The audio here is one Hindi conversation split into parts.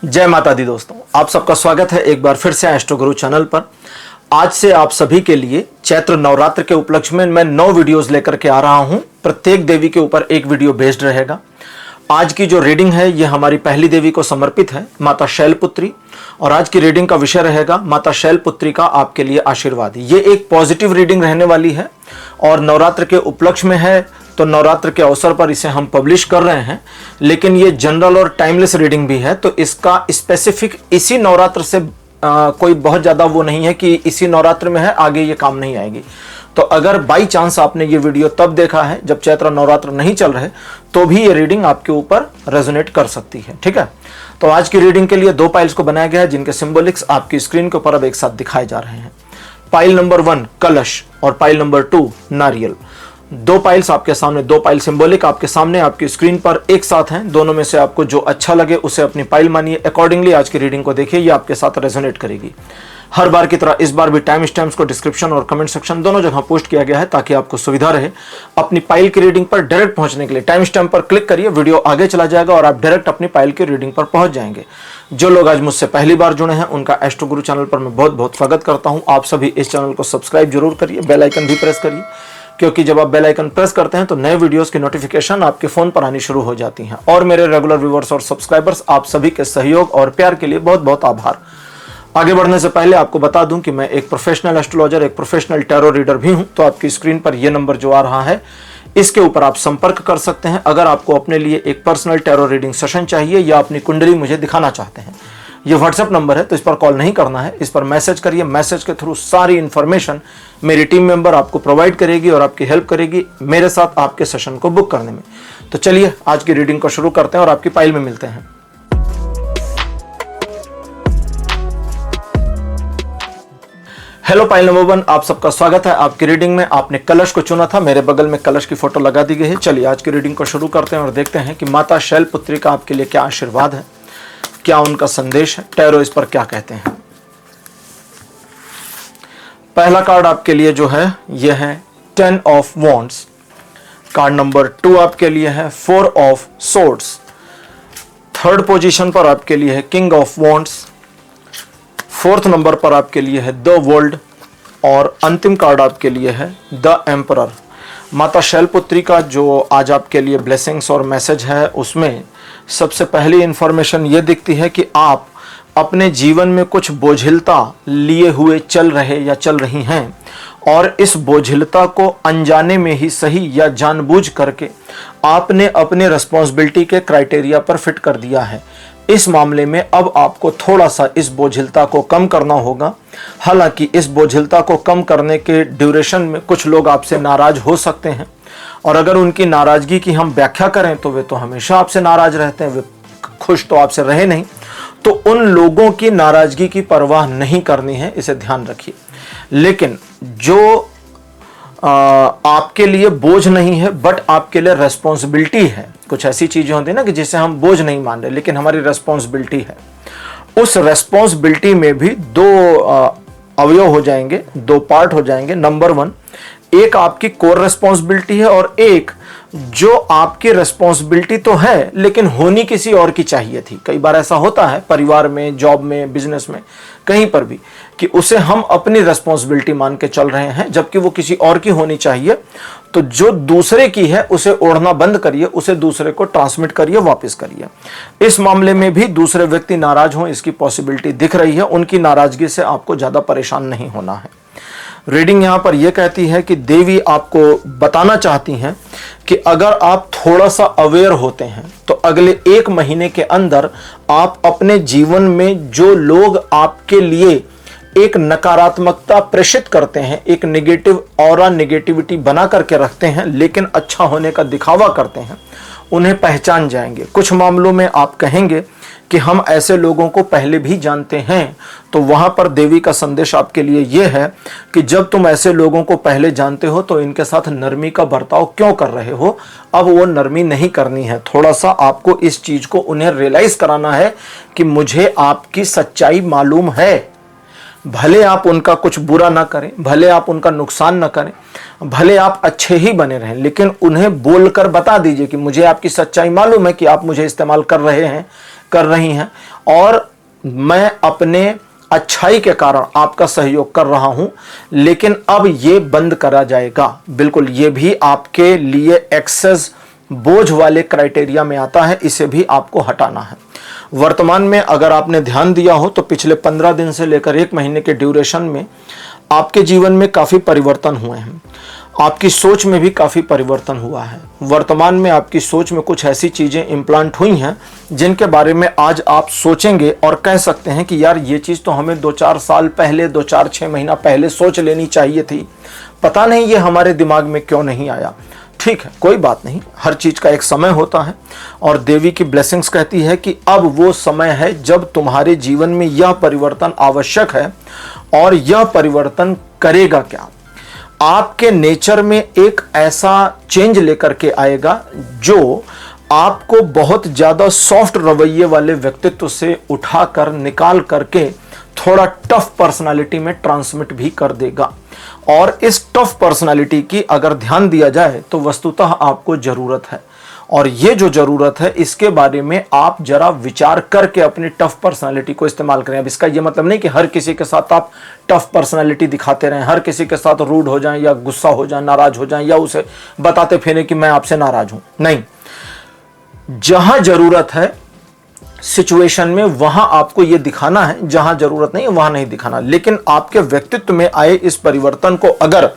जय माता दी दोस्तों, आप सबका स्वागत है एक बार फिर से एस्ट्रो गुरु चैनल पर। आज से आप सभी के लिए चैत्र नवरात्र के उपलक्ष्य में मैं 9 वीडियोस लेकर के आ रहा हूं। प्रत्येक देवी के ऊपर एक वीडियो बेस्ड रहेगा। आज की जो रीडिंग है ये हमारी पहली देवी को समर्पित है, माता शैलपुत्री। और आज की रीडिंग का विषय रहेगा माता शैलपुत्री का आपके लिए आशीर्वाद। ये एक पॉजिटिव रीडिंग रहने वाली है और नवरात्र के उपलक्ष्य में है, तो नवरात्र के अवसर पर इसे हम पब्लिश कर रहे हैं। लेकिन ये जनरल और टाइमलेस रीडिंग भी है, तो इसका स्पेसिफिक इसी नवरात्र से कोई बहुत ज़्यादा वो नहीं है कि इसी नवरात्र में है, आगे ये काम नहीं आएगी। तो अगर बाई चांस आपने ये वीडियो तब देखा है जब चैत्र नवरात्र नहीं चल रहे, तो भी ये रीडिंग आपके ऊपर रेजोनेट कर सकती है। ठीक है, तो आज की रीडिंग के लिए 2 पाइल्स को बनाया गया है, जिनके सिंबॉलिक्स आपकी स्क्रीन के ऊपर अब एक साथ दिखाए जा रहे हैं। पाइल नंबर 1 कलश और पाइल नंबर 2 नारियल। 2 पाइल्स आपके सामने, 2 पाइल सिंबॉलिक आपके सामने आपकी स्क्रीन पर एक साथ हैं। दोनों में से आपको जो अच्छा लगे उसे अपनी पाइल मानिए। अकॉर्डिंगली आज की रीडिंग को देखिए, ये आपके साथ रेजोनेट करेगी। हर बार की तरह इस बार भी टाइम स्टैम्प्स को डिस्क्रिप्शन और कमेंट सेक्शन दोनों जगह पोस्ट किया गया है, ताकि आपको सुविधा रहे अपनी पाइल की रीडिंग पर डायरेक्ट पहुंचने के लिए। टाइम स्टैम्प पर क्लिक करिए, वीडियो आगे चला जाएगा और आप डायरेक्ट अपनी पाइल की रीडिंग पर पहुंच जाएंगे। जो लोग आज मुझसे पहली बार जुड़े हैं उनका एस्ट्रो गुरु चैनल पर मैं बहुत बहुत स्वागत करता हूं। आप सभी इस चैनल को सब्सक्राइब जरूर करिए, बेल आइकन भी प्रेस करिए, क्योंकि जब आप बेल आइकन प्रेस करते हैं तो नए वीडियोस की नोटिफिकेशन आपके फोन पर आनी शुरू हो जाती हैं। और मेरे रेगुलर व्यूअर्स और सब्सक्राइबर्स, आप सभी के सहयोग और प्यार के लिए बहुत बहुत आभार। आगे बढ़ने से पहले आपको बता दूं कि मैं एक प्रोफेशनल एस्ट्रोलॉजर, एक प्रोफेशनल टैरो रीडर भी हूं। तो आपकी स्क्रीन पर यह नंबर जो आ रहा है, इसके ऊपर आप संपर्क कर सकते हैं अगर आपको अपने लिए एक पर्सनल टैरो रीडिंग सेशन चाहिए या अपनी कुंडली मुझे दिखाना चाहते हैं। ये व्हाट्सएप नंबर है, तो इस पर कॉल नहीं करना है, इस पर मैसेज करिए। मैसेज के थ्रू सारी इंफॉर्मेशन मेरी टीम मेंबर आपको प्रोवाइड करेगी और आपकी हेल्प करेगी मेरे साथ आपके सेशन को बुक करने में। तो चलिए आज की रीडिंग को शुरू करते हैं और आपकी पाइल में मिलते हैं। हेलो पाइल नंबर 1, आप सबका स्वागत है आपकी रीडिंग में। आपने कलश को चुना था, मेरे बगल में कलश की फोटो लगा दी गई है। चलिए आज की रीडिंग को शुरू करते हैं और देखते हैं कि माता शैलपुत्री का आपके लिए क्या आशीर्वाद है, क्या उनका संदेश है, टैरो इस पर क्या कहते हैं। पहला कार्ड आपके लिए जो है यह है 10 ऑफ वॉन्ड्स। कार्ड नंबर 2 आपके लिए है 4 ऑफ सोर्ड्स। थर्ड पोजीशन पर आपके लिए है king of wands. 4th number पर आपके लिए है द वर्ल्ड और अंतिम कार्ड आपके लिए है द एम्परर। माता शैलपुत्री का जो आज आपके लिए ब्लेसिंग्स और मैसेज है, उसमें सबसे पहली इंफॉर्मेशन ये दिखती है कि आप अपने जीवन में कुछ बोझिलता लिए हुए चल रहे या चल रही हैं, और इस बोझिलता को अनजाने में ही सही या जानबूझ करके आपने अपने रिस्पॉन्सिबिलिटी के क्राइटेरिया पर फिट कर दिया है। इस मामले में अब आपको थोड़ा सा इस बोझिलता को कम करना होगा। हालांकि इस बोझिलता को कम करने के ड्यूरेशन में कुछ लोग आपसे नाराज हो सकते हैं, और अगर उनकी नाराजगी की हम व्याख्या करें तो वे तो हमेशा आपसे नाराज रहते हैं, वे खुश तो आपसे रहे नहीं। तो उन लोगों की नाराजगी की परवाह नहीं करनी है, इसे ध्यान रखिए। लेकिन जो आपके लिए बोझ नहीं है बट आपके लिए रेस्पॉन्सिबिलिटी है, कुछ ऐसी चीजें होती है ना कि जिसे हम बोझ नहीं मान रहे लेकिन हमारी रेस्पॉन्सिबिलिटी है, उस रेस्पॉन्सिबिलिटी में भी 2 अवयव हो जाएंगे, 2 पार्ट हो जाएंगे। नंबर 1, एक आपकी कोर रेस्पॉन्सिबिलिटी है और एक जो आपकी रेस्पॉन्सिबिलिटी तो है लेकिन होनी किसी और की चाहिए थी। कई बार ऐसा होता है परिवार में, जॉब में, बिजनेस में, कहीं पर भी, कि उसे हम अपनी रेस्पॉन्सिबिलिटी मान के चल रहे हैं जबकि वो किसी और की होनी चाहिए। तो जो दूसरे की है उसे ओढ़ना बंद करिए, उसे दूसरे को ट्रांसमिट करिए, वापस करिए। इस मामले में भी दूसरे व्यक्ति नाराज हो, इसकी पॉसिबिलिटी दिख रही है। उनकी नाराजगी से आपको ज्यादा परेशान नहीं होना है। रीडिंग यहां पर यह कहती है कि देवी आपको बताना चाहती हैं कि अगर आप थोड़ा सा अवेयर होते हैं तो अगले 1 महीने के अंदर आप अपने जीवन में जो लोग आपके लिए एक नकारात्मकता प्रेषित करते हैं, एक नेगेटिव ऑरा, नेगेटिविटी बना करके रखते हैं लेकिन अच्छा होने का दिखावा करते हैं, उन्हें पहचान जाएंगे। कुछ मामलों में आप कहेंगे कि हम ऐसे लोगों को पहले भी जानते हैं, तो वहां पर देवी का संदेश आपके लिए यह है कि जब तुम ऐसे लोगों को पहले जानते हो तो इनके साथ नरमी का बर्ताव क्यों कर रहे हो। अब वो नरमी नहीं करनी है, थोड़ा सा आपको इस चीज को उन्हें रियलाइज कराना है कि मुझे आपकी सच्चाई मालूम है। भले आप उनका कुछ बुरा ना करें, भले आप उनका नुकसान ना करें, भले आप अच्छे ही बने रहें, लेकिन उन्हें बोलकर बता दीजिए कि मुझे आपकी सच्चाई मालूम है कि आप मुझे इस्तेमाल कर रहे हैं, कर रही हैं, और मैं अपने अच्छाई के कारण आपका सहयोग कर रहा हूं, लेकिन अब ये बंद करा जाएगा। बिल्कुल, ये भी आपके लिए एक्सेस बोझ वाले क्राइटेरिया में आता है, इसे भी आपको हटाना है। वर्तमान में अगर आपने ध्यान दिया हो तो पिछले 15 दिन से लेकर 1 महीने के ड्यूरेशन में आपके जीवन में काफ़ी परिवर्तन हुए हैं। आपकी सोच में भी काफ़ी परिवर्तन हुआ है। वर्तमान में आपकी सोच में कुछ ऐसी चीज़ें इम्प्लांट हुई हैं जिनके बारे में आज आप सोचेंगे और कह सकते हैं कि यार ये चीज़ तो हमें 2-4 साल पहले, 2-4-6 महीना पहले सोच लेनी चाहिए थी, पता नहीं ये हमारे दिमाग में क्यों नहीं आया। ठीक है, कोई बात नहीं, हर चीज़ का एक समय होता है और देवी की ब्लेसिंग्स कहती है कि अब वो समय है जब तुम्हारे जीवन में यह परिवर्तन आवश्यक है। और यह परिवर्तन करेगा क्या? आपके नेचर में एक ऐसा चेंज लेकर के आएगा जो आपको बहुत ज़्यादा सॉफ्ट रवैये वाले व्यक्तित्व से उठाकर निकाल करके थोड़ा टफ पर्सनालिटी में ट्रांसमिट भी कर देगा। और इस टफ पर्सनालिटी की अगर ध्यान दिया जाए तो वस्तुतः आपको ज़रूरत है, और ये जो ज़रूरत है इसके बारे में आप जरा विचार करके अपनी टफ पर्सनालिटी को इस्तेमाल करें। अब इसका ये मतलब नहीं कि हर किसी के साथ आप टफ पर्सनालिटी दिखाते रहें, हर किसी के साथ रूड हो जाएं या गुस्सा हो जाएं, नाराज हो जाएं या उसे बताते फिरें कि मैं आपसे नाराज हूं। नहीं, जहां ज़रूरत है सिचुएशन में वहां आपको यह दिखाना है, जहां जरूरत नहीं है वहां नहीं दिखाना। लेकिन आपके व्यक्तित्व में आए इस परिवर्तन को अगर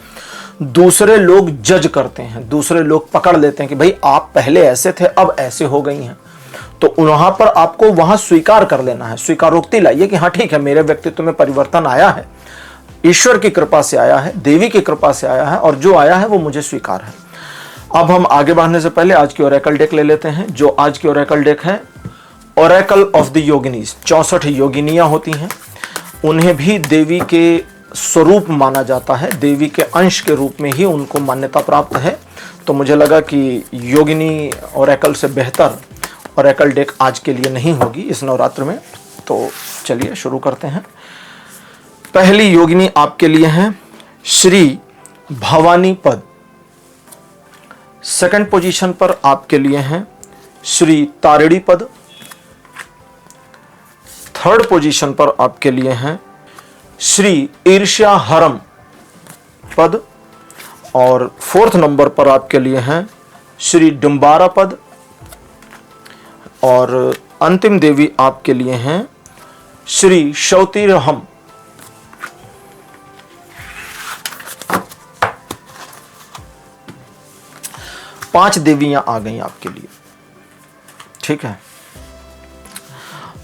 दूसरे लोग जज करते हैं, दूसरे लोग पकड़ लेते हैं कि भाई आप पहले ऐसे थे अब ऐसे हो गई हैं, तो वहां पर आपको वहां स्वीकार कर लेना है, स्वीकारोक्ति लाइए कि हाँ ठीक है, मेरे व्यक्तित्व में परिवर्तन आया है, ईश्वर की कृपा से आया है, देवी की कृपा से आया है, और जो आया है वो मुझे स्वीकार है। अब हम आगे बढ़ने से पहले आज की ओरेकल डेक ले लेते हैं। जो आज की ओरेकल डेक है, ओरेकल ऑफ द योगिनीज, 64 योगिनियां होती हैं, उन्हें भी देवी के स्वरूप माना जाता है, देवी के अंश के रूप में ही उनको मान्यता प्राप्त है। तो मुझे लगा कि योगिनी ओरेकल से बेहतर ओरेकल डेक आज के लिए नहीं होगी इस नवरात्र में। तो चलिए शुरू करते हैं। पहली योगिनी आपके लिए है श्री भवानी पद। सेकंड पोजीशन पर आपके लिए हैं श्री तारिणी पद। थर्ड पोजीशन पर आपके लिए हैं श्री ईर्ष्या हरम पद। और फोर्थ नंबर पर आपके लिए हैं श्री डुम्बारा पद। और अंतिम देवी आपके लिए हैं श्री शौतिरहम। पांच देवियां आ गई आपके लिए, ठीक है।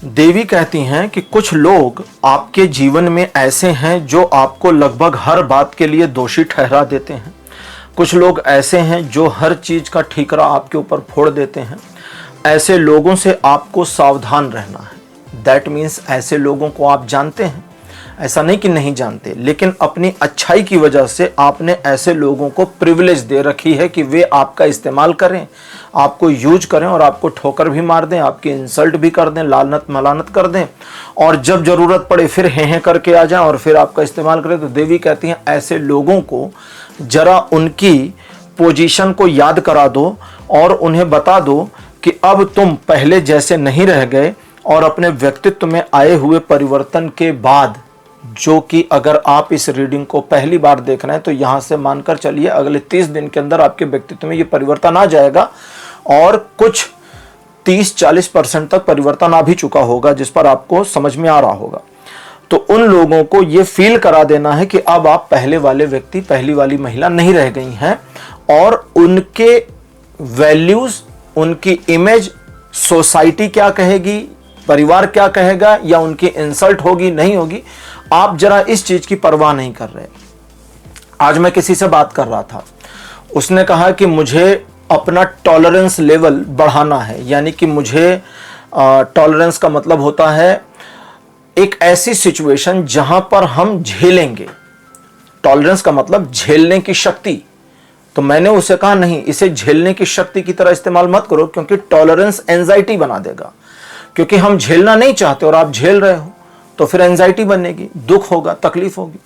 देवी कहती हैं कि कुछ लोग आपके जीवन में ऐसे हैं जो आपको लगभग हर बात के लिए दोषी ठहरा देते हैं। कुछ लोग ऐसे हैं जो हर चीज का ठीकरा आपके ऊपर फोड़ देते हैं। ऐसे लोगों से आपको सावधान रहना है। दैट मीन्स ऐसे लोगों को आप जानते हैं, ऐसा नहीं कि नहीं जानते, लेकिन अपनी अच्छाई की वजह से आपने ऐसे लोगों को प्रिविलेज दे रखी है कि वे आपका इस्तेमाल करें, आपको यूज करें और आपको ठोकर भी मार दें, आपकी इंसल्ट भी कर दें, लानत मलानत कर दें, और जब जरूरत पड़े फिर हैं करके आ जाएं और फिर आपका इस्तेमाल करें। तो देवी कहती हैं ऐसे लोगों को जरा उनकी पोजीशन को याद करा दो और उन्हें बता दो कि अब तुम पहले जैसे नहीं रह गए, और अपने व्यक्तित्व में आए हुए परिवर्तन के बाद, जो कि अगर आप इस रीडिंग को पहली बार देख रहे हैं तो यहां से मानकर चलिए अगले 30 दिन के अंदर आपके व्यक्तित्व में ये परिवर्तन आ जाएगा, और कुछ 30-40% तक परिवर्तन आ भी चुका होगा जिस पर आपको समझ में आ रहा होगा। तो उन लोगों को ये फील करा देना है कि अब आप पहले वाले व्यक्ति, पहली वाली महिला नहीं रह गई हैं, और उनके वैल्यूज, उनकी इमेज सोसाइटी क्या कहेगी, परिवार क्या कहेगा, या उनकी इंसल्ट होगी नहीं होगी, आप जरा इस चीज की परवाह नहीं कर रहे। आज मैं किसी से बात कर रहा था, उसने कहा कि मुझे अपना टॉलरेंस लेवल बढ़ाना है, यानी कि मुझे टॉलरेंस का मतलब होता है एक ऐसी सिचुएशन जहां पर हम झेलेंगे। टॉलरेंस का मतलब झेलने की शक्ति। तो मैंने उसे कहा नहीं, इसे झेलने की शक्ति की तरह इस्तेमाल मत करो, क्योंकि टॉलरेंस एंजाइटी बना देगा। क्योंकि हम झेलना नहीं चाहते और आप झेल रहे हो तो फिर एंजाइटी बनेगी, दुख होगा, तकलीफ होगी।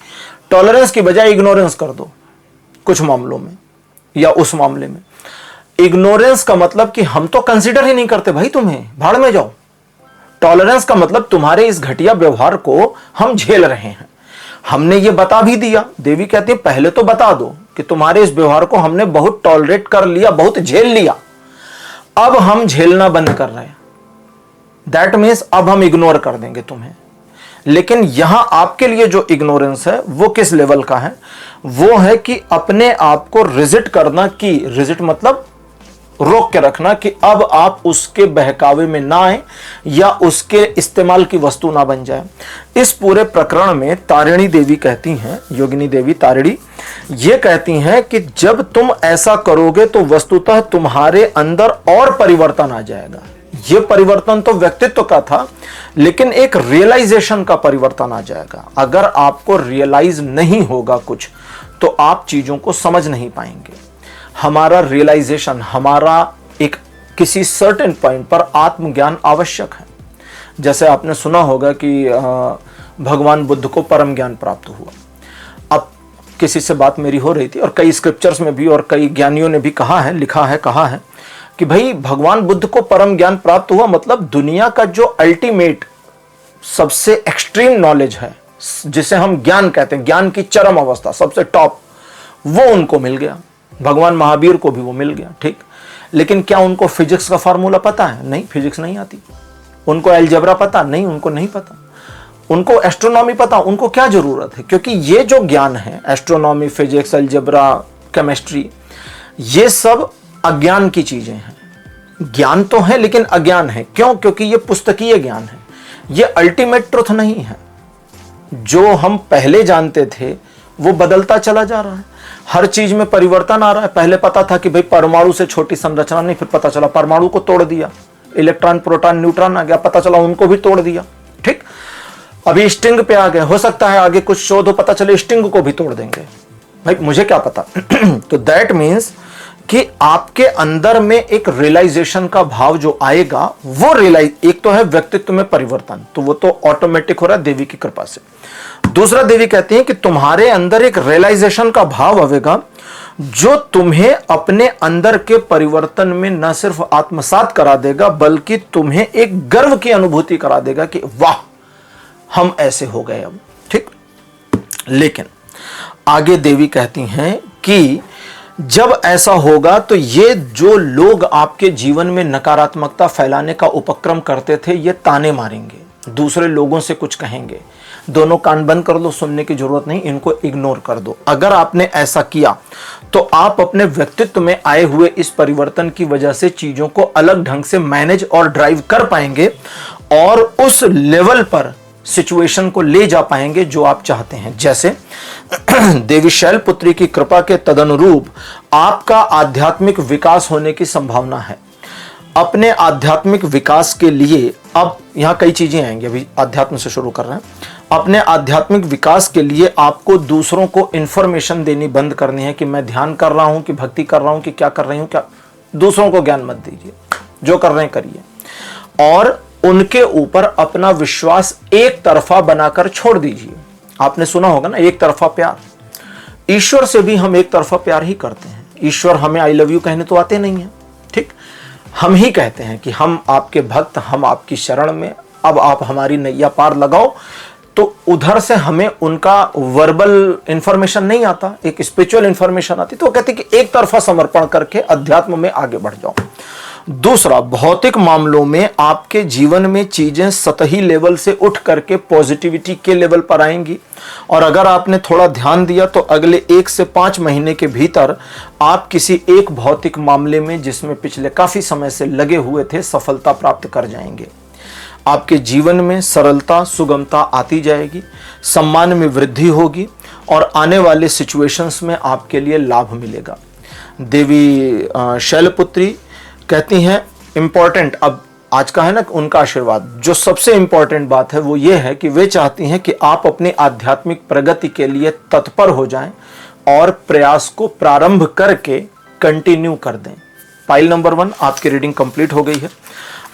टॉलरेंस की बजाय इग्नोरेंस कर दो कुछ मामलों में, या उस मामले में। इग्नोरेंस का मतलब कि हम तो कंसीडर ही नहीं करते भाई, तुम्हें भाड़ में जाओ, टॉलरेंस का मतलब तुम्हारे इस घटिया व्यवहार को हम झेल रहे हैं। हमने ये बता भी दिया। देवी कहती है पहले तो बता दो कि तुम्हारे इस व्यवहार को हमने बहुत टॉलरेट कर लिया, बहुत झेल लिया, अब हम झेलना बंद कर रहे हैं। दैट मीन्स अब हम इग्नोर कर देंगे तुम्हें। लेकिन यहां आपके लिए जो इग्नोरेंस है वो किस लेवल का है? वो है कि अपने आप को रिजिट करना, कि रिजिट मतलब रोक के रखना, कि अब आप उसके बहकावे में ना आए या उसके इस्तेमाल की वस्तु ना बन जाए। इस पूरे प्रकरण में तारिणी देवी कहती हैं, योगिनी देवी तारिणी ये कहती हैं कि जब तुम ऐसा करोगे तो वस्तुतः तुम्हारे अंदर और परिवर्तन आ जाएगा। ये परिवर्तन तो व्यक्तित्व का था, लेकिन एक रियलाइजेशन का परिवर्तन आ जाएगा। अगर आपको रियलाइज नहीं होगा कुछ, तो आप चीजों को समझ नहीं पाएंगे। हमारा रियलाइजेशन, हमारा एक किसी सर्टेन पॉइंट पर आत्मज्ञान आवश्यक है। जैसे आपने सुना होगा कि भगवान बुद्ध को परम ज्ञान प्राप्त हुआ। अब किसी से बात मेरी हो रही थी, और कई स्क्रिप्चर्स में भी और कई ज्ञानियों ने भी कहा है, लिखा है, कहा है कि भाई भगवान बुद्ध को परम ज्ञान प्राप्त हुआ मतलब दुनिया का जो अल्टीमेट सबसे एक्सट्रीम नॉलेज है, जिसे हम ज्ञान कहते हैं, ज्ञान की चरम अवस्था, सबसे टॉप, वो उनको मिल गया। भगवान महावीर को भी वो मिल गया, ठीक। लेकिन क्या उनको फिजिक्स का फार्मूला पता है? नहीं, फिजिक्स नहीं आती। उनको अलजेब्रा पता? नहीं, उनको नहीं पता। उनको एस्ट्रोनॉमी पता? उनको क्या जरूरत है? क्योंकि ये जो ज्ञान है, एस्ट्रोनॉमी, फिजिक्स, अलजेब्रा, केमिस्ट्री, ये सब अज्ञान की चीजें हैं। ज्ञान तो है लेकिन अज्ञान है। क्यों? क्योंकि ये पुस्तकीय ज्ञान है, ये अल्टीमेट ट्रुथ नहीं है। जो हम पहले जानते थे वो बदलता चला जा रहा है, हर चीज में परिवर्तन आ रहा है। पहले पता था कि भाई परमाणु से छोटी संरचना नहीं, फिर पता चला परमाणु को तोड़ दिया, इलेक्ट्रॉन, प्रोटॉन, न्यूट्रॉन आ गया, पता चला उनको भी तोड़ दिया, ठीक। अभी स्टिंग पे आ गए, हो सकता है आगे कुछ शोध हो, पता चले स्टिंग को भी तोड़ देंगे, भाई मुझे क्या पता। तो दैट मीन्स कि आपके अंदर में एक रियलाइजेशन का भाव जो आएगा, वो रियलाइज, एक तो है व्यक्तित्व में परिवर्तन, तो वो तो ऑटोमेटिक हो रहा है देवी की कृपा से। दूसरा, देवी कहती है कि तुम्हारे अंदर एक रियलाइजेशन का भाव आवेगा जो तुम्हें अपने अंदर के परिवर्तन में न सिर्फ आत्मसात करा देगा, बल्कि तुम्हें एक गर्व की अनुभूति करा देगा कि वाह हम ऐसे हो गए अब, ठीक। लेकिन आगे देवी कहती हैं कि जब ऐसा होगा तो ये जो लोग आपके जीवन में नकारात्मकता फैलाने का उपक्रम करते थे, ये ताने मारेंगे, दूसरे लोगों से कुछ कहेंगे। दोनों कान बंद कर लो, सुनने की जरूरत नहीं, इनको इग्नोर कर दो। अगर आपने ऐसा किया तो आप अपने व्यक्तित्व में आए हुए इस परिवर्तन की वजह से चीजों को अलग ढंग से मैनेज और ड्राइव कर पाएंगे और उस लेवल पर सिचुएशन को ले जा पाएंगे जो आप चाहते हैं। जैसे देवी शैलपुत्री की कृपा के तदनुरूप आपका आध्यात्मिक विकास होने की संभावना है। अपने आध्यात्मिक विकास के लिए, अब यहां कई चीजें आएंगी, अभी आध्यात्म से शुरू कर रहे हैं। अपने आध्यात्मिक विकास के लिए आपको दूसरों को इंफॉर्मेशन देनी बंद करनी है कि मैं ध्यान कर रहा हूं, कि भक्ति कर रहा हूं, कि क्या कर रही हूं, क्या। दूसरों को ज्ञान मत दीजिए, जो कर रहे हैं करिए, और उनके ऊपर अपना विश्वास एक तरफा बनाकर छोड़ दीजिए। आपने सुना होगा ना, एक तरफा प्यार। ईश्वर से भी हम एक तरफा प्यार ही करते हैं। ईश्वर हमें आई लव यू कहने तो आते नहीं है, ठीक। हम ही कहते हैं कि हम आपके भक्त, हम आपकी शरण में, अब आप हमारी नैया पार लगाओ। तो उधर से हमें उनका वर्बल इंफॉर्मेशन नहीं आता, एक स्पिरिचुअल इंफॉर्मेशन आती, तो वो कहते हैं कि एक तरफा समर्पण करके अध्यात्म में आगे बढ़ जाओ। दूसरा, भौतिक मामलों में आपके जीवन में चीजें सतही लेवल से उठ करके पॉजिटिविटी के लेवल पर आएंगी, और अगर आपने थोड़ा ध्यान दिया तो अगले 1 से 5 महीने के भीतर आप किसी एक भौतिक मामले में, जिसमें पिछले काफी समय से लगे हुए थे, सफलता प्राप्त कर जाएंगे। आपके जीवन में सरलता, सुगमता आती जाएगी, सम्मान में वृद्धि होगी, और आने वाले सिचुएशंस में आपके लिए लाभ मिलेगा। देवी शैलपुत्री कहती हैं इंपॉर्टेंट, अब आज का है ना उनका आशीर्वाद, जो सबसे इंपॉर्टेंट बात है वो ये है कि वे चाहती हैं कि आप अपनी आध्यात्मिक प्रगति के लिए तत्पर हो जाएं और प्रयास को प्रारंभ करके कंटिन्यू कर दें। पाइल नंबर 1 आपकी रीडिंग कंप्लीट हो गई है।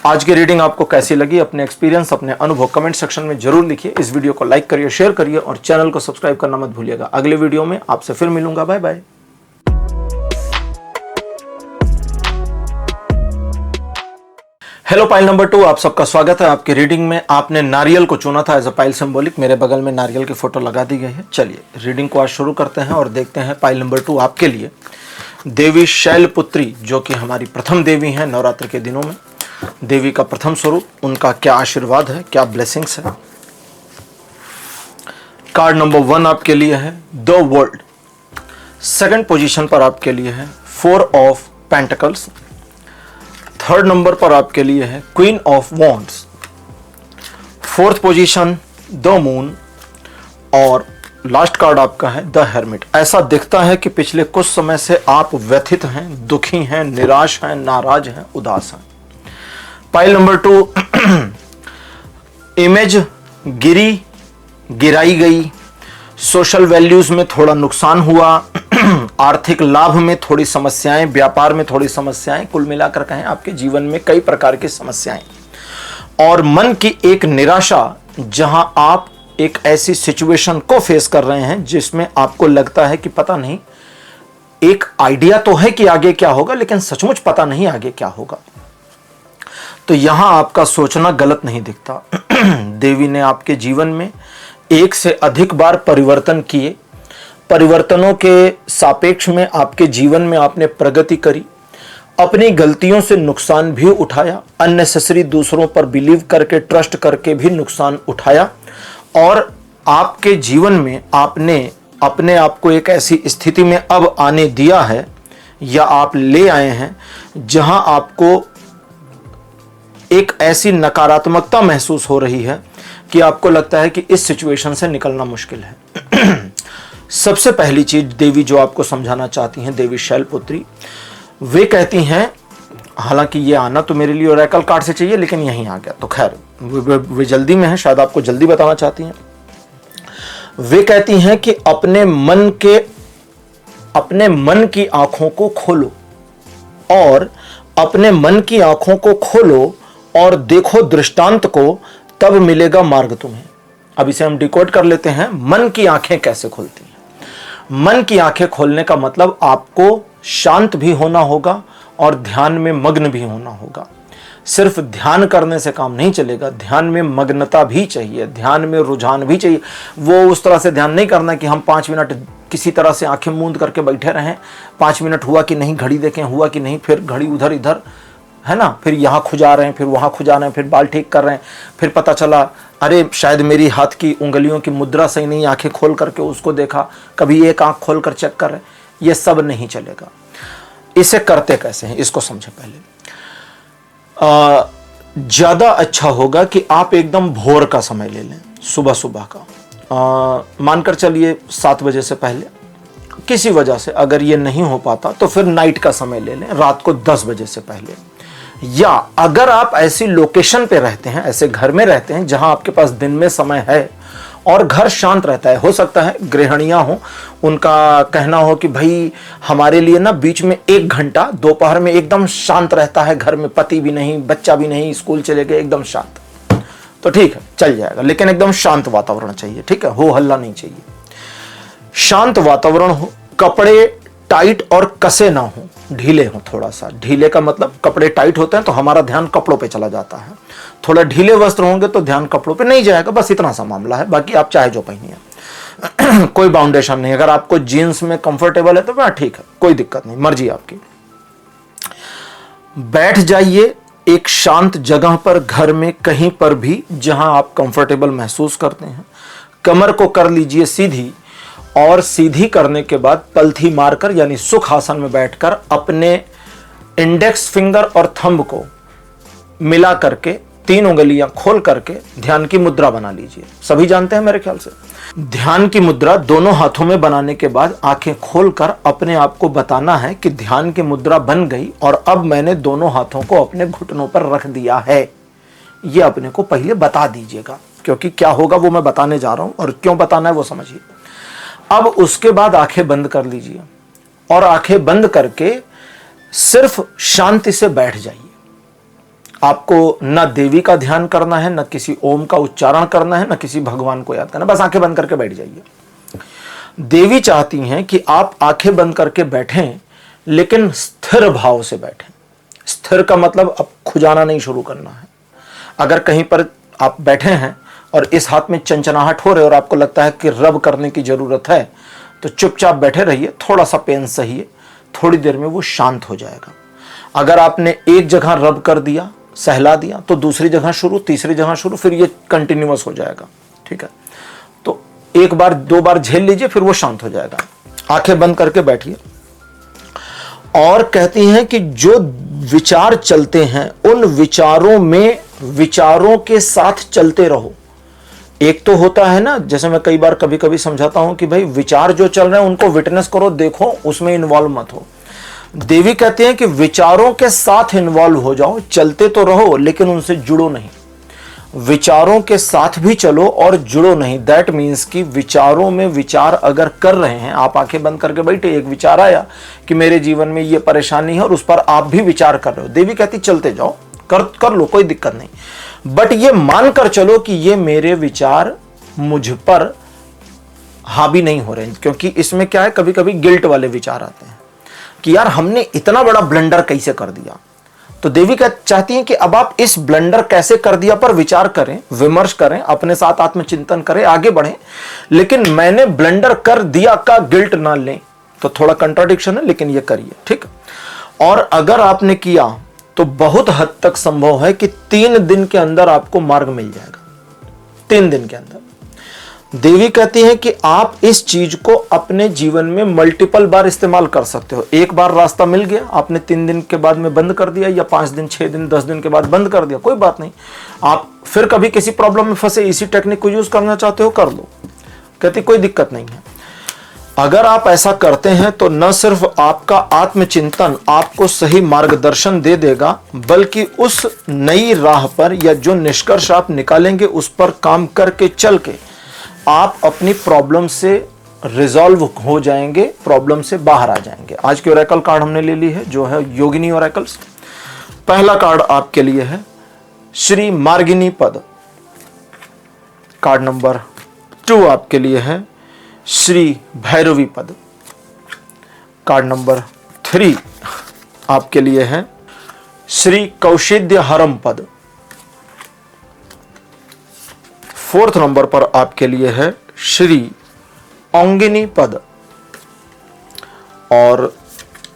आज की रीडिंग आपको कैसी लगी? अपने एक्सपीरियंस, अपने अनुभव कमेंट सेक्शन में जरूर लिखिए। इस वीडियो को लाइक करिए, शेयर करिए और चैनल को सब्सक्राइब करना मत भूलिएगा। अगले वीडियो में आपसे फिर मिलूंगा। Bye bye. Hello pile number 2, आप सबका स्वागत है आपकी रीडिंग में। आपने नारियल को चुना था एज अ पाइल सिंबॉलिक। मेरे बगल में नारियल की फोटो लगा दी गई है। चलिए रीडिंग को आज शुरू करते हैं और देखते हैं पाइल नंबर 2 आपके लिए देवी शैलपुत्री, जो कि हमारी प्रथम देवी हैं नवरात्र के दिनों में। देवी का प्रथम स्वरूप, उनका क्या आशीर्वाद है, क्या ब्लेसिंग्स है। कार्ड नंबर 1 आपके लिए है द वर्ल्ड। सेकंड पोजीशन पर आपके लिए है 4 ऑफ पेंटिकल्स। थर्ड नंबर पर आपके लिए है queen of wands. Fourth position the moon और लास्ट कार्ड आपका है द हेरमिट। ऐसा दिखता है कि पिछले कुछ समय से आप व्यथित हैं, दुखी हैं, निराश हैं, नाराज हैं, उदास हैं। पाइल नंबर 2 इमेज गिराई गई, सोशल वैल्यूज में थोड़ा नुकसान हुआ, आर्थिक लाभ में थोड़ी समस्याएं, व्यापार में थोड़ी समस्याएं, कुल मिलाकर कहें आपके जीवन में कई प्रकार की समस्याएं और मन की एक निराशा, जहां आप एक ऐसी सिचुएशन को फेस कर रहे हैं जिसमें आपको लगता है कि पता नहीं, एक आइडिया तो है कि आगे क्या होगा, लेकिन सचमुच पता नहीं आगे क्या होगा। तो यहां आपका सोचना गलत नहीं दिखता। देवी ने आपके जीवन में एक से अधिक बार परिवर्तन किए। परिवर्तनों के सापेक्ष में आपके जीवन में आपने प्रगति करी, अपनी गलतियों से नुकसान भी उठाया, अननेसेसरी दूसरों पर बिलीव करके, ट्रस्ट करके भी नुकसान उठाया और आपके जीवन में आपने अपने आप को एक ऐसी स्थिति में अब आने दिया है या आप ले आए हैं जहां आपको एक ऐसी नकारात्मकता महसूस हो रही है कि आपको लगता है कि इस सिचुएशन से निकलना मुश्किल है। सबसे पहली चीज देवी जो आपको समझाना चाहती हैं, देवी शैलपुत्री, वे कहती हैं, हालांकि ये आना तो मेरे लिए ओरेकल कार्ड से चाहिए लेकिन यहीं आ गया, तो खैर वे जल्दी में हैं, शायद आपको जल्दी बताना चाहती हैं। वे कहती हैं कि अपने मन की आंखों को खोलो और अपने मन की आंखों को खोलो और देखो दृष्टांत को, तब मिलेगा मार्ग तुम्हें। अब इसे हम डिकोड कर लेते हैं। मन की आंखें कैसे खुलती हैं? मन की आंखें खोलने का मतलब आपको शांत भी होना होगा और ध्यान में मग्न भी होना होगा। सिर्फ ध्यान करने से काम नहीं चलेगा, ध्यान में मग्नता भी चाहिए, ध्यान में रुझान भी चाहिए। वो उस तरह से ध्यान नहीं करना कि हम 5 मिनट किसी तरह से आंखें मूंद करके बैठे रहें, 5 मिनट हुआ कि नहीं, घड़ी देखें हुआ कि नहीं, फिर घड़ी उधर इधर, है ना, फिर यहाँ खुजा रहे हैं, फिर वहाँ खुजा रहे हैं, फिर बाल ठीक कर रहे हैं, फिर पता चला अरे शायद मेरी हाथ की उंगलियों की मुद्रा सही नहीं, आंखें खोल करके उसको देखा, कभी एक आंख खोल कर चेक कर रहे, ये सब नहीं चलेगा। इसे करते कैसे हैं इसको समझे पहले। ज़्यादा अच्छा होगा कि आप एकदम भोर का समय ले लें, सुबह सुबह का, मानकर चलिए 7 बजे से पहले। किसी वजह से अगर ये नहीं हो पाता तो फिर नाइट का समय ले लें, रात को 10 बजे से पहले। या अगर आप ऐसी लोकेशन पे रहते हैं, ऐसे घर में रहते हैं जहां आपके पास दिन में समय है और घर शांत रहता है, हो सकता है गृहिणियां हो, उनका कहना हो कि भाई हमारे लिए ना बीच में 1 घंटा दोपहर में एकदम शांत रहता है घर में, पति भी नहीं, बच्चा भी नहीं, स्कूल चले गए, एकदम शांत, तो ठीक है, चल जाएगा, लेकिन एकदम शांत वातावरण चाहिए, ठीक है, हो हल्ला नहीं चाहिए, शांत वातावरण हो, कपड़े टाइट और कसे ना हो, ढीले हो। थोड़ा सा ढीले का मतलब कपड़े टाइट होते हैं तो हमारा ध्यान कपड़ों पे चला जाता है, थोड़ा ढीले वस्त्र होंगे तो ध्यान कपड़ों पे नहीं जाएगा, बस इतना सा मामला है। बाकी आप चाहे जो पहनिए, कोई बाउंडेशन नहीं। अगर आपको जीन्स में कंफर्टेबल है तो वह ठीक है, कोई दिक्कत नहीं, मर्जी आपकी। बैठ जाइए एक शांत जगह पर, घर में कहीं पर भी जहां आप कंफर्टेबल महसूस करते हैं। कमर को कर लीजिए सीधी और सीधी करने के बाद पलथी मारकर यानी सुख आसन में बैठकर अपने इंडेक्स फिंगर और थंब को मिला करके 3 उंगलियां खोल करके ध्यान की मुद्रा बना लीजिए। सभी जानते हैं मेरे ख्याल से। ध्यान की मुद्रा दोनों हाथों में बनाने के बाद आंखें खोलकर अपने आप को बताना है कि ध्यान की मुद्रा बन गई और अब मैंने दोनों हाथों को अपने घुटनों पर रख दिया है। ये अपने को पहले बता दीजिएगा, क्योंकि क्या होगा वो मैं बताने जा रहा हूं और क्यों बताना है वो समझिए। अब उसके बाद आंखें बंद कर लीजिए और आंखें बंद करके सिर्फ शांति से बैठ जाइए। आपको न देवी का ध्यान करना है, न किसी ओम का उच्चारण करना है, न किसी भगवान को याद करना, बस आंखें बंद करके बैठ जाइए। देवी चाहती हैं कि आप आंखें बंद करके बैठें, लेकिन स्थिर भाव से बैठें। स्थिर का मतलब अब खुजाना नहीं शुरू करना है। अगर कहीं पर आप बैठे हैं और इस हाथ में चंचनाहट हो रही है और आपको लगता है कि रब करने की जरूरत है, तो चुपचाप बैठे रहिए, थोड़ा सा पेन सहिए, थोड़ी देर में वो शांत हो जाएगा। अगर आपने एक जगह रब कर दिया, सहला दिया, तो दूसरी जगह शुरू, तीसरी जगह शुरू, फिर ये कंटिन्यूअस हो जाएगा। ठीक है, तो एक बार दो बार झेल लीजिए, फिर वो शांत हो जाएगा। आंखें बंद करके बैठिए और कहती हैं कि जो विचार चलते हैं उन विचारों में विचारों के साथ चलते रहो। एक तो होता है ना, जैसे मैं कई बार कभी कभी समझाता हूं कि भाई विचार जो चल रहे हैं उनको विटनेस करो, देखो, उसमें इन्वॉल्व मत हो। देवी कहते हैं कि विचारों के साथ इन्वॉल्व हो जाओ, चलते तो रहो लेकिन उनसे जुड़ो नहीं। विचारों के साथ भी चलो और जुड़ो नहीं। दैट मीन्स कि विचारों में विचार अगर कर रहे हैं, आप आंखें बंद करके बैठे, एक विचार आया कि मेरे जीवन में ये परेशानी है और उस पर आप भी विचार कर रहे हो, देवी कहती चलते जाओ, कर लो, कोई दिक्कत नहीं, बट ये मानकर चलो कि ये मेरे विचार मुझ पर हावी नहीं हो रहे हैं। क्योंकि इसमें क्या है, कभी कभी गिल्ट वाले विचार आते हैं कि यार हमने इतना बड़ा ब्लंडर कैसे कर दिया। तो देवी चाहती हैं कि अब आप इस ब्लंडर कैसे कर दिया पर विचार करें, विमर्श करें, अपने साथ आत्मचिंतन करें, आगे बढ़ें, लेकिन मैंने ब्लंडर कर दिया का गिल्ट ना लें। तो थोड़ा कंट्राडिक्शन है लेकिन ये करिए, ठीक। और अगर आपने किया तो बहुत हद तक संभव है कि 3 दिन के अंदर आपको मार्ग मिल जाएगा। 3 दिन के अंदर देवी कहती है कि आप इस चीज को अपने जीवन में मल्टीपल बार इस्तेमाल कर सकते हो। एक बार रास्ता मिल गया, आपने 3 दिन के बाद में बंद कर दिया, या 5 दिन, 6 दिन, 10 दिन के बाद बंद कर दिया, कोई बात नहीं। आप फिर कभी किसी प्रॉब्लम में फंसे, इसी टेक्निक को यूज करना चाहते हो, कर लो, कहती कोई दिक्कत नहीं है। अगर आप ऐसा करते हैं तो न सिर्फ आपका आत्मचिंतन आपको सही मार्गदर्शन दे देगा, बल्कि उस नई राह पर या जो निष्कर्ष आप निकालेंगे उस पर काम करके चल के आप अपनी प्रॉब्लम से रिजॉल्व हो जाएंगे, प्रॉब्लम से बाहर आ जाएंगे। आज की ओरेकल कार्ड हमने ले ली है जो है योगिनी ओरेकल्स। पहला कार्ड आपके लिए है श्री मार्गिनी पद। कार्ड नंबर 2 आपके लिए है श्री भैरवी पद। कार्ड नंबर 3 आपके लिए है श्री कौशिद्य हरम पद। 4th नंबर पर आपके लिए है श्री औंगिनी पद। और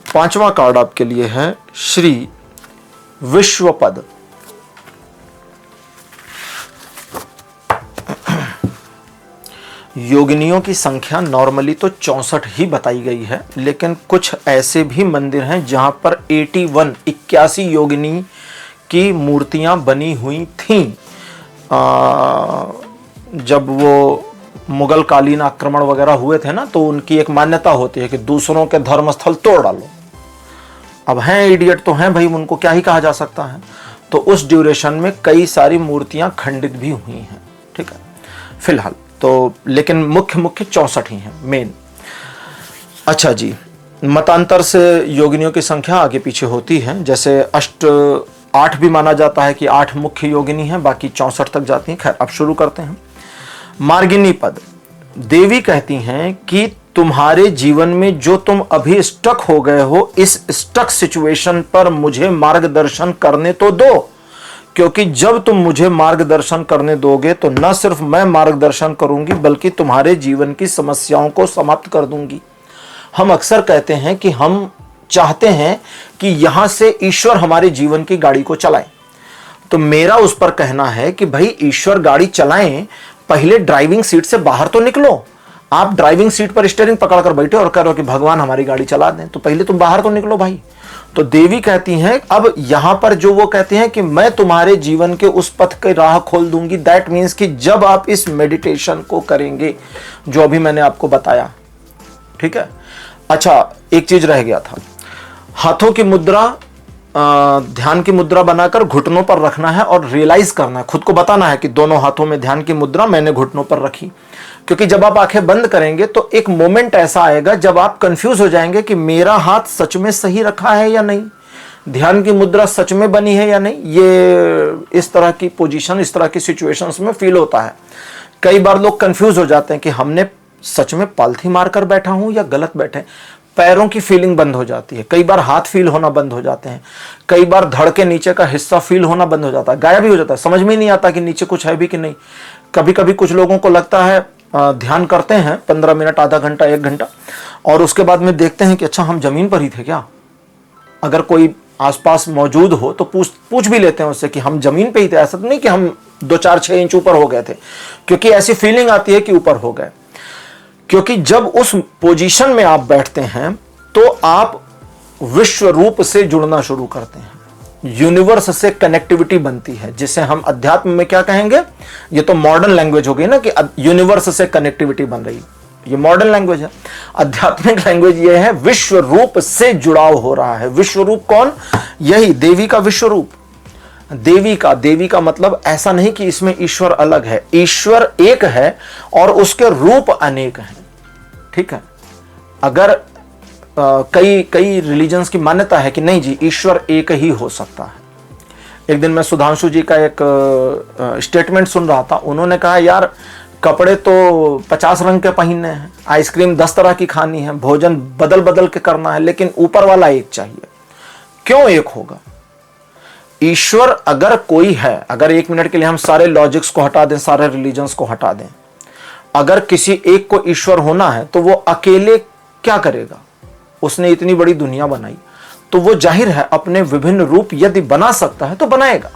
5वां कार्ड आपके लिए है श्री विश्व पद। योगिनियों की संख्या नॉर्मली तो 64 ही बताई गई है, लेकिन कुछ ऐसे भी मंदिर हैं जहां पर 81 योगिनी की मूर्तियां बनी हुई थीं। जब वो मुगल कालीन आक्रमण वगैरह हुए थे ना, तो उनकी एक मान्यता होती है कि दूसरों के धर्मस्थल तोड़ डालो। अब हैं इडियट तो हैं भाई, उनको क्या ही कहा जा सकता है। तो उस ड्यूरेशन में कई सारी मूर्तियां खंडित भी हुई हैं, ठीक है, फिलहाल तो, लेकिन मुख्य 64 ही हैं मेन। अच्छा जी, मतांतर से योगिनियों की संख्या आगे पीछे होती है, जैसे 8 भी माना जाता है कि 8 मुख्य योगिनी हैं, बाकी 64 तक जाती हैं। खैर, अब शुरू करते हैं। मार्गिनी पद। देवी कहती हैं कि तुम्हारे जीवन में जो तुम अभी स्टक हो गए हो, इस स्टक सिचुएशन पर मुझे मार्गदर्शन करने तो दो, क्योंकि जब तुम मुझे मार्गदर्शन करने दोगे तो न सिर्फ मैं मार्गदर्शन करूंगी बल्कि तुम्हारे जीवन की समस्याओं को समाप्त कर दूंगी। हम अक्सर कहते हैं कि हम चाहते हैं कि यहां से ईश्वर हमारे जीवन की गाड़ी को चलाए, तो मेरा उस पर कहना है कि भाई ईश्वर गाड़ी चलाएं, पहले ड्राइविंग सीट से बाहर तो निकलो। आप ड्राइविंग सीट पर स्टीयरिंग पकड़कर बैठे और कह रहे हो कि भगवान हमारी गाड़ी चला दें, तो पहले तुम बाहर तो निकलो भाई। तो देवी कहती हैं, अब यहां पर जो वो कहती हैं कि मैं तुम्हारे जीवन के उस पथ की राह खोल दूंगी। दैट मीन्स कि जब आप इस मेडिटेशन को करेंगे जो अभी मैंने आपको बताया, ठीक है। अच्छा, एक चीज रह गया था, हाथों की मुद्रा, ध्यान की मुद्रा बनाकर घुटनों पर रखना है और रियलाइज करना है, खुद को बताना है कि दोनों हाथों में ध्यान की मुद्रा मैंने घुटनों पर रखी। क्योंकि जब आप आंखें बंद करेंगे तो एक मोमेंट ऐसा आएगा जब आप कंफ्यूज हो जाएंगे कि मेरा हाथ सच में सही रखा है या नहीं, ध्यान की मुद्रा सच में बनी है या नहीं। ये इस तरह की पोजीशन, इस तरह की सिचुएशंस में फील होता है। कई बार लोग कंफ्यूज हो जाते हैं कि हमने सच में पालथी मारकर बैठा हूं या गलत बैठे। पैरों की फीलिंग बंद हो जाती है, कई बार हाथ फील होना बंद हो जाते हैं, कई बार धड़ के नीचे का हिस्सा फील होना बंद हो जाता है, गायब ही हो जाता है, समझ में ही नहीं आता कि नीचे कुछ है भी कि नहीं। कभी कभी कुछ लोगों को लगता है ध्यान करते हैं 15 मिनट, आधा घंटा, 1 घंटा, और उसके बाद में देखते हैं कि अच्छा हम जमीन पर ही थे क्या। अगर कोई आसपास मौजूद हो तो पूछ भी लेते हैं उससे कि हम जमीन पे ही थे, ऐसा तो नहीं कि हम 2-4-6 इंच ऊपर हो गए थे, क्योंकि ऐसी फीलिंग आती है कि ऊपर हो गए। क्योंकि जब उस पोजीशन में आप बैठते हैं तो आप विश्व रूप से जुड़ना शुरू करते हैं, यूनिवर्स से कनेक्टिविटी बनती है, जिसे हम अध्यात्म में क्या कहेंगे, ये तो मॉडर्न लैंग्वेज हो गई ना कि यूनिवर्स से कनेक्टिविटी बन रही, ये मॉडर्न लैंग्वेज है। आध्यात्मिक लैंग्वेज ये है विश्व रूप से जुड़ाव हो रहा है। विश्व रूप कौन, यही देवी का विश्व रूप। देवी का मतलब ऐसा नहीं कि इसमें ईश्वर अलग है, ईश्वर एक है और उसके रूप अनेक हैं, ठीक है। अगर कई रिलीजन्स की मान्यता है कि नहीं जी ईश्वर एक ही हो सकता है। एक दिन मैं सुधांशु जी का एक स्टेटमेंट सुन रहा था, उन्होंने कहा यार कपड़े तो 50 रंग के पहनने हैं, आइसक्रीम 10 तरह की खानी है, भोजन बदल बदल के करना है, लेकिन ऊपर वाला एक चाहिए। क्यों एक होगा? ईश्वर अगर कोई है, अगर 1 मिनट के लिए हम सारे लॉजिक्स को हटा दें, सारे रिलीजन्स को हटा दें, अगर किसी एक को ईश्वर होना है तो वो अकेले क्या करेगा? उसने इतनी बड़ी दुनिया बनाई, तो वो जाहिर है अपने विभिन्न रूप यदि बना सकता है तो बनाएगा,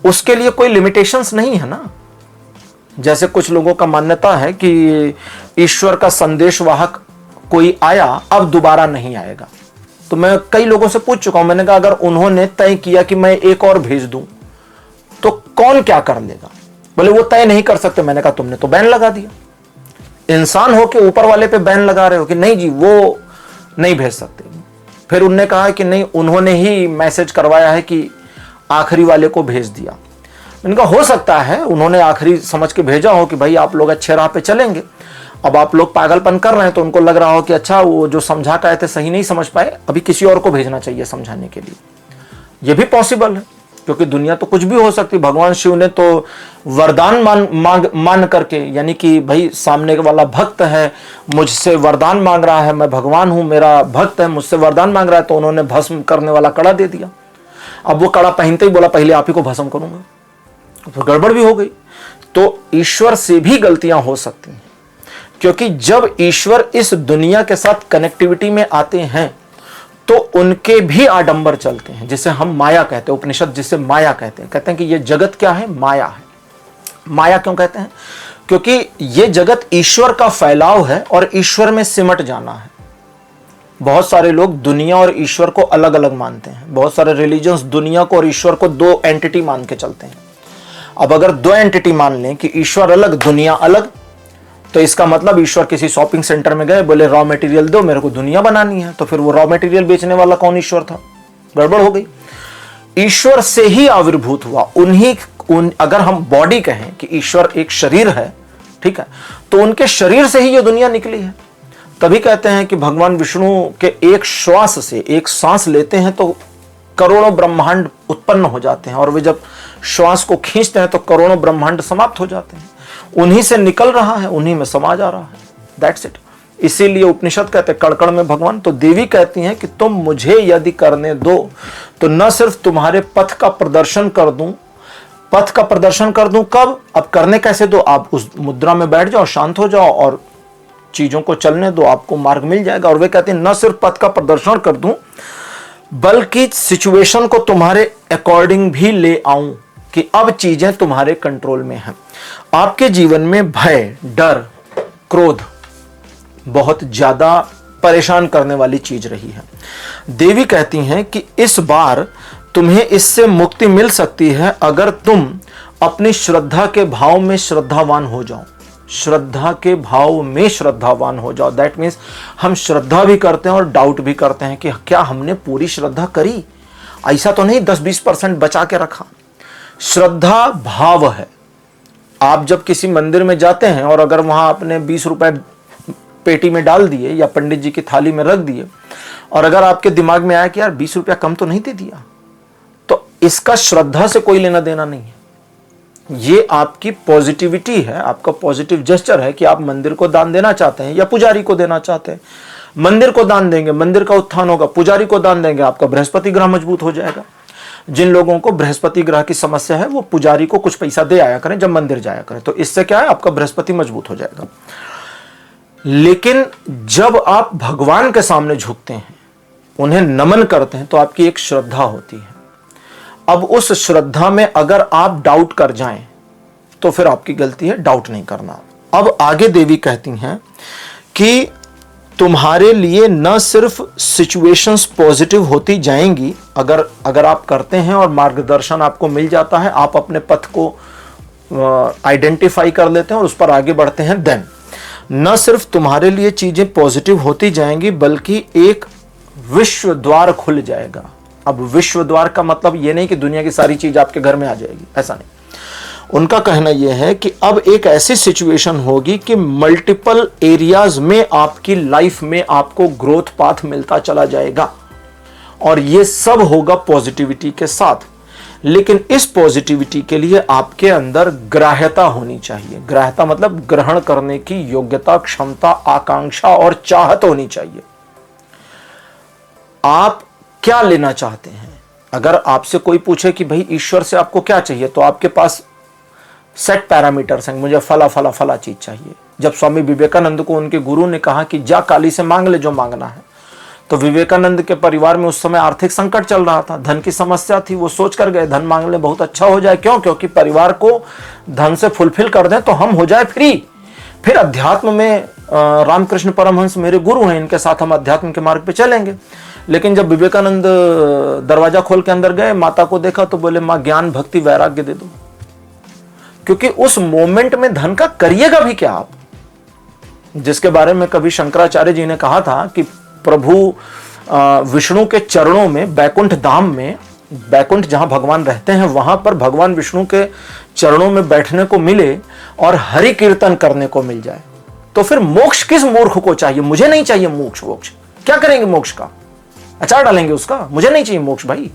उसके लिए कोई लिमिटेशंस नहीं है ना। जैसे कुछ लोगों का मान्यता है कि ईश्वर का संदेशवाहक कोई आया अब दोबारा नहीं आएगा, तो मैं कई लोगों से पूछ चुका हूं, मैंने कहा अगर उन्होंने तय किया कि मैं एक और भेज दूं तो कौन क्या कर लेगा? बोले वो तय नहीं कर सकते। मैंने कहा तुमने तो बैन लगा दिया, इंसान हो के ऊपर वाले पे बैन लगा रहे हो कि नहीं जी वो नहीं भेज सकते। फिर उनने कहा कि नहीं, उन्होंने ही मैसेज करवाया है कि आखिरी वाले को भेज दिया। मैंने कहा हो सकता है उन्होंने आखिरी समझ के भेजा हो कि भाई आप लोग अच्छे राह पे चलेंगे, अब आप लोग पागलपन कर रहे हैं तो उनको लग रहा हो कि अच्छा वो जो समझा के आए थे सही नहीं समझ पाए, अभी किसी और को भेजना चाहिए समझाने के लिए। यह भी पॉसिबल है, क्योंकि दुनिया तो कुछ भी हो सकती। भगवान शिव ने तो वरदान मान करके, यानी कि भाई सामने वाला भक्त है, मुझसे वरदान मांग रहा है, मैं भगवान हूं, मेरा भक्त है, मुझसे वरदान मांग रहा है, तो उन्होंने भस्म करने वाला कड़ा दे दिया। अब वो कड़ा पहनते ही बोला पहले आप ही को भस्म करूंगा, तो गड़बड़ भी हो गई। तो ईश्वर से भी गलतियां हो सकती हैं, क्योंकि जब ईश्वर इस दुनिया के साथ कनेक्टिविटी में आते हैं तो उनके भी आडंबर चलते हैं, जिसे हम माया कहते हैं। उपनिषद जिसे माया कहते हैं कि ये जगत क्या है? माया है। माया क्यों कहते हैं? क्योंकि ये जगत ईश्वर का फैलाव है और ईश्वर में सिमट जाना है। बहुत सारे लोग दुनिया और ईश्वर को अलग अलग मानते हैं। बहुत सारे रिलीजन्स दुनिया को और ईश्वर को 2 एंटिटी मान के चलते हैं। अब अगर 2 एंटिटी मान लें कि ईश्वर अलग दुनिया अलग, तो इसका मतलब ईश्वर किसी शॉपिंग सेंटर में गए, बोले रॉ मटेरियल दो, मेरे को दुनिया बनानी है, तो फिर वो रॉ मटेरियल बेचने वाला कौन ईश्वर था? गड़बड़ हो गई। ईश्वर से ही आविर्भूत हुआ। अगर हम बॉडी कहें कि ईश्वर एक शरीर है, ठीक है, तो उनके शरीर से ही ये दुनिया निकली है। तभी कहते हैं कि भगवान विष्णु के एक श्वास से, एक सांस लेते हैं तो करोड़ों ब्रह्मांड उत्पन्न हो जाते हैं, और वे जब श्वास को खींचते हैं तो करोड़ों ब्रह्मांड समाप्त हो जाते हैं। उन्हीं से निकल रहा है, उन्हीं में समा जा रहा है। That's it. इसीलिए उपनिषद कहते हैं कड़कड़ में भगवान। तो देवी कहती हैं कि तुम मुझे यदि करने दो तो न सिर्फ तुम्हारे पथ का प्रदर्शन कर दूं, पथ का प्रदर्शन कर दूं कब? अब करने कैसे दो? आप उस मुद्रा में बैठ जाओ, शांत हो जाओ और चीजों को चलने दो, आपको मार्ग मिल जाएगा। और वे कहते हैं न सिर्फ पथ का प्रदर्शन कर दूं बल्कि सिचुएशन को तुम्हारे अकॉर्डिंग भी ले आऊं कि अब चीजें तुम्हारे कंट्रोल में हैं। आपके जीवन में भय, डर, क्रोध बहुत ज्यादा परेशान करने वाली चीज रही है। देवी कहती हैं कि इस बार तुम्हें इससे मुक्ति मिल सकती है अगर तुम अपनी श्रद्धा के भाव में श्रद्धावान हो जाओ। श्रद्धा के भाव में श्रद्धावान हो जाओ। दैट मीन्स हम श्रद्धा भी करते हैं और डाउट भी करते हैं कि क्या हमने पूरी श्रद्धा करी, ऐसा तो नहीं 10-20% बचा के रखा। श्रद्धा भाव है। आप जब किसी मंदिर में जाते हैं और अगर वहां आपने 20 रुपए पेटी में डाल दिए या पंडित जी की थाली में रख दिए, और अगर आपके दिमाग में आया कि यार 20 रुपया कम तो नहीं दे दिया, तो इसका श्रद्धा से कोई लेना देना नहीं है। ये आपकी पॉजिटिविटी है, आपका पॉजिटिव जेस्चर है कि आप मंदिर को दान देना चाहते हैं या पुजारी को देना चाहते हैं। मंदिर को दान देंगे, मंदिर का उत्थान होगा। पुजारी को दान देंगे, आपका बृहस्पति ग्रह मजबूत हो जाएगा। जिन लोगों को बृहस्पति ग्रह की समस्या है वो पुजारी को कुछ पैसा दे आया करें जब मंदिर जाया करें, तो इससे क्या है, आपका बृहस्पति मजबूत हो जाएगा। लेकिन जब आप भगवान के सामने झुकते हैं, उन्हें नमन करते हैं, तो आपकी एक श्रद्धा होती है। अब उस श्रद्धा में अगर आप डाउट कर जाएं तो फिर आपकी गलती है, डाउट नहीं करना। अब आगे देवी कहती हैं कि तुम्हारे लिए न सिर्फ सिचुएशंस पॉजिटिव होती जाएंगी, अगर आप करते हैं और मार्गदर्शन आपको मिल जाता है, आप अपने पथ को आइडेंटिफाई कर लेते हैं और उस पर आगे बढ़ते हैं, देन न सिर्फ तुम्हारे लिए चीजें पॉजिटिव होती जाएंगी बल्कि एक विश्व द्वार खुल जाएगा। अब विश्व द्वार का मतलब यह नहीं कि दुनिया की सारी चीज आपके घर में आ जाएगी, ऐसा नहीं। उनका कहना यह है कि अब एक ऐसी सिचुएशन होगी कि मल्टीपल एरियाज में आपकी लाइफ में आपको ग्रोथ पाथ मिलता चला जाएगा, और यह सब होगा पॉजिटिविटी के साथ। लेकिन इस पॉजिटिविटी के लिए आपके अंदर ग्राह्यता होनी चाहिए। ग्राह्यता मतलब ग्रहण करने की योग्यता, क्षमता, आकांक्षा और चाहत होनी चाहिए। आप क्या लेना चाहते हैं? अगर आपसे कोई पूछे कि भाई ईश्वर से आपको क्या चाहिए, तो आपके पास सेट पैरामीटर्स हैं, मुझे फला फला फला चीज चाहिए। जब स्वामी विवेकानंद को उनके गुरु ने कहा कि जा काली से मांग ले जो मांगना है, तो विवेकानंद के परिवार में उस समय आर्थिक संकट चल रहा था, धन की समस्या थी। वो सोच कर गए धन मांग ले, बहुत अच्छा हो जाए। क्यों? क्योंकि परिवार को धन से फुलफिल कर दें तो हम हो जाए फ्री। फिर अध्यात्म में रामकृष्ण परमहंस मेरे गुरु हैं, इनके साथ हम अध्यात्म के मार्ग पे चलेंगे। लेकिन जब विवेकानंद दरवाजा खोल के अंदर गए, माता को देखा तो बोले माँ ज्ञान भक्ति वैराग्य दे दो। क्योंकि उस मोमेंट में धन का करिएगा भी क्या आप, जिसके बारे में कभी शंकराचार्य जी ने कहा था कि प्रभु विष्णु के चरणों में, बैकुंठ धाम में, बैकुंठ जहां भगवान रहते हैं वहां पर भगवान विष्णु के चरणों में बैठने को मिले और हरि कीर्तन करने को मिल जाए, तो फिर मोक्ष किस मूर्ख को चाहिए? मुझे नहीं चाहिए मोक्ष। मोक्ष क्या करेंगे? मोक्ष का अचार डालेंगे उसका? मुझे नहीं चाहिए मोक्ष भाई।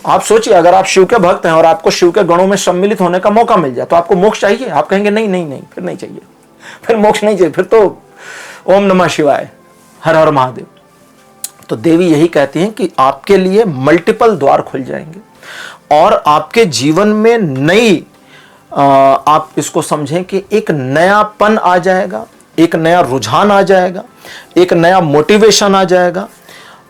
आप सोचिए, अगर आप शिव के भक्त हैं और आपको शिव के गणों में सम्मिलित होने का मौका मिल जाए तो आपको मोक्ष चाहिए? आप कहेंगे नहीं नहीं नहीं, फिर नहीं चाहिए, फिर मोक्ष नहीं चाहिए, फिर तो ओम नमः शिवाय, हर हर महादेव। तो देवी यही कहती हैं कि आपके लिए मल्टीपल द्वार खुल जाएंगे और आपके जीवन में नई, आप इसको समझें कि एक नयापन आ जाएगा, एक नया रुझान आ जाएगा, एक नया मोटिवेशन आ जाएगा,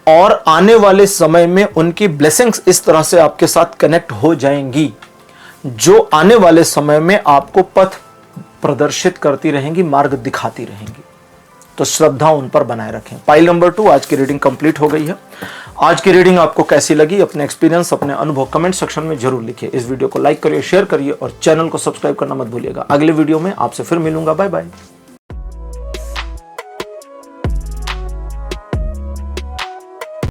और आने वाले समय में उनकी ब्लेसिंग्स इस तरह से आपके साथ कनेक्ट हो जाएंगी जो आने वाले समय में आपको पथ प्रदर्शित करती रहेंगी, मार्ग दिखाती रहेंगी। तो श्रद्धा उन पर बनाए रखें। पाइल नंबर 2, आज की रीडिंग कंप्लीट हो गई है। आज की रीडिंग आपको कैसी लगी? अपने एक्सपीरियंस, अपने अनुभव कमेंट सेक्शन में जरूर लिखिए। इस वीडियो को लाइक करिए, शेयर करिए और चैनल को सब्सक्राइब करना मत भूलिएगा। अगले वीडियो में आपसे फिर मिलूंगा। Bye bye.